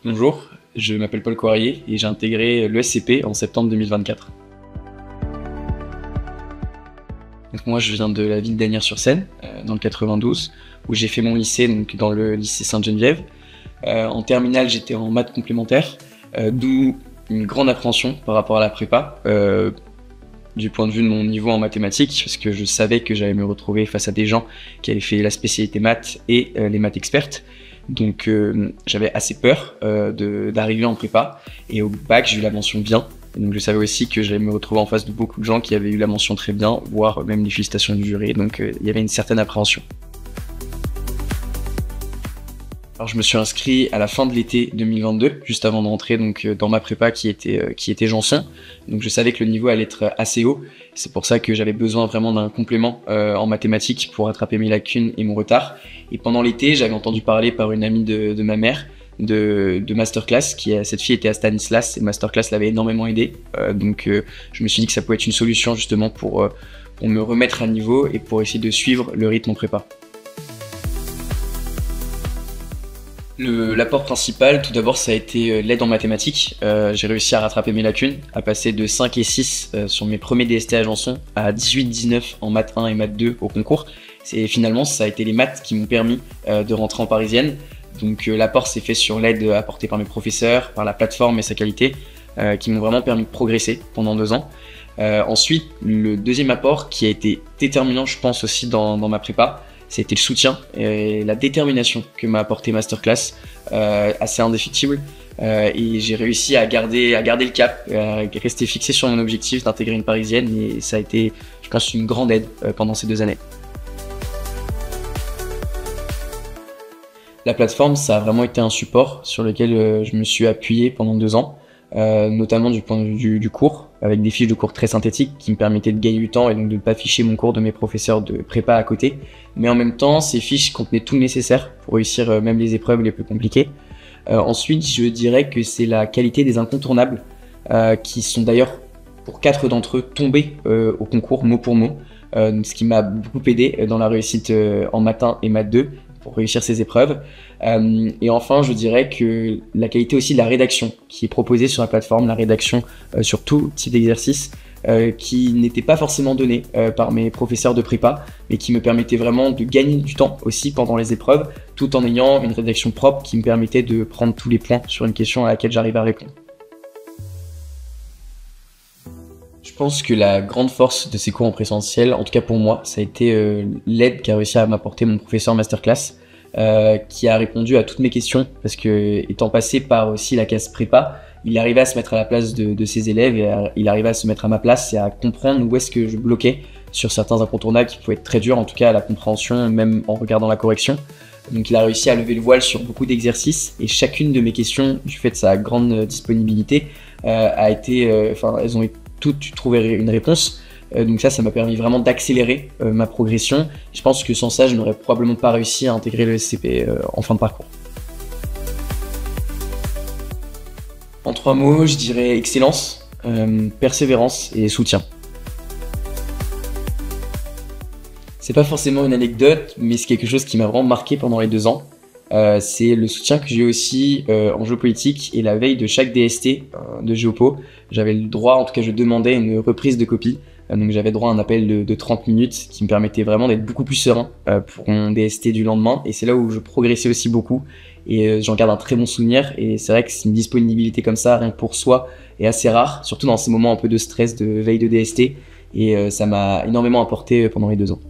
Bonjour, je m'appelle Paul Coirier et j'ai intégré l'ESCP en septembre 2024. Donc moi je viens de la ville d'Asnières-sur-Seine, dans le 92, où j'ai fait mon lycée donc dans le lycée Sainte-Geneviève. En terminale j'étais en maths complémentaire, d'où une grande appréhension par rapport à la prépa, du point de vue de mon niveau en mathématiques, parce que je savais que j'allais me retrouver face à des gens qui avaient fait la spécialité maths et les maths expertes. Donc j'avais assez peur d'arriver en prépa, et au bac j'ai eu la mention bien. Et donc je savais aussi que j'allais me retrouver en face de beaucoup de gens qui avaient eu la mention très bien, voire même les félicitations du jury, donc il y avait une certaine appréhension. Alors je me suis inscrit à la fin de l'été 2022, juste avant de rentrer donc dans ma prépa qui était Janson. Donc je savais que le niveau allait être assez haut. C'est pour ça que j'avais besoin vraiment d'un complément en mathématiques pour rattraper mes lacunes et mon retard. Et pendant l'été, j'avais entendu parler par une amie de ma mère de Masterclass, cette fille était à Stanislas et Masterclass l'avait énormément aidé. Donc je me suis dit que ça pouvait être une solution justement pour me remettre à niveau et pour essayer de suivre le rythme en prépa. L'apport principal, tout d'abord, ça a été l'aide en mathématiques. J'ai réussi à rattraper mes lacunes, à passer de 5 et 6 sur mes premiers DST à Janson à 18-19 en maths 1 et maths 2 au concours. Finalement, ça a été les maths qui m'ont permis de rentrer en parisienne. Donc l'apport s'est fait sur l'aide apportée par mes professeurs, par la plateforme et sa qualité, qui m'ont vraiment permis de progresser pendant 2 ans. Ensuite, le deuxième apport qui a été déterminant, je pense aussi dans ma prépa, c'était le soutien et la détermination que m'a apporté Masterclass, assez indéfectible, et j'ai réussi à garder le cap, à rester fixé sur mon objectif d'intégrer une parisienne, et ça a été, je pense, une grande aide pendant ces 2 années. La plateforme, ça a vraiment été un support sur lequel je me suis appuyé pendant 2 ans, notamment du point de vue du cours, avec des fiches de cours très synthétiques qui me permettaient de gagner du temps et donc de ne pas ficher mon cours de mes professeurs de prépa à côté. Mais en même temps, ces fiches contenaient tout le nécessaire pour réussir même les épreuves les plus compliquées. Ensuite, je dirais que c'est la qualité des incontournables, qui sont d'ailleurs, pour 4 d'entre eux, tombés au concours mot pour mot, ce qui m'a beaucoup aidé dans la réussite en maths 1 et maths 2, pour réussir ces épreuves. Et enfin, je dirais que la qualité aussi de la rédaction qui est proposée sur la plateforme, la rédaction sur tout type d'exercice, qui n'était pas forcément donnée par mes professeurs de prépa, mais qui me permettait vraiment de gagner du temps aussi pendant les épreuves, tout en ayant une rédaction propre qui me permettait de prendre tous les points sur une question à laquelle j'arrive à répondre. Je pense que la grande force de ces cours en présentiel, en tout cas pour moi, ça a été l'aide qu'a réussi à m'apporter mon professeur Masterclass, qui a répondu à toutes mes questions, parce que étant passé par aussi la case prépa, il arrivait à se mettre à la place de ses élèves, et il arrivait à se mettre à ma place et à comprendre où est-ce que je bloquais sur certains incontournables qui pouvaient être très durs, en tout cas à la compréhension, même en regardant la correction. Donc il a réussi à lever le voile sur beaucoup d'exercices, et chacune de mes questions, du fait de sa grande disponibilité, elles ont toutes trouvé une réponse. Donc ça m'a permis vraiment d'accélérer ma progression. Je pense que sans ça, je n'aurais probablement pas réussi à intégrer le SCP en fin de parcours. En 3 mots, je dirais excellence, persévérance et soutien. C'est pas forcément une anecdote, mais c'est quelque chose qui m'a vraiment marqué pendant les 2 ans. C'est le soutien que j'ai eu aussi en géopolitique, et la veille de chaque DST de Géopo, j'avais le droit, en tout cas je demandais une reprise de copie. Donc j'avais droit à un appel de 30 minutes qui me permettait vraiment d'être beaucoup plus serein pour mon DST du lendemain, et c'est là où je progressais aussi beaucoup, et j'en garde un très bon souvenir. Et c'est vrai que c'est une disponibilité comme ça, rien que pour soi, est assez rare, surtout dans ces moments un peu de stress de veille de DST, et ça m'a énormément apporté pendant les 2 ans.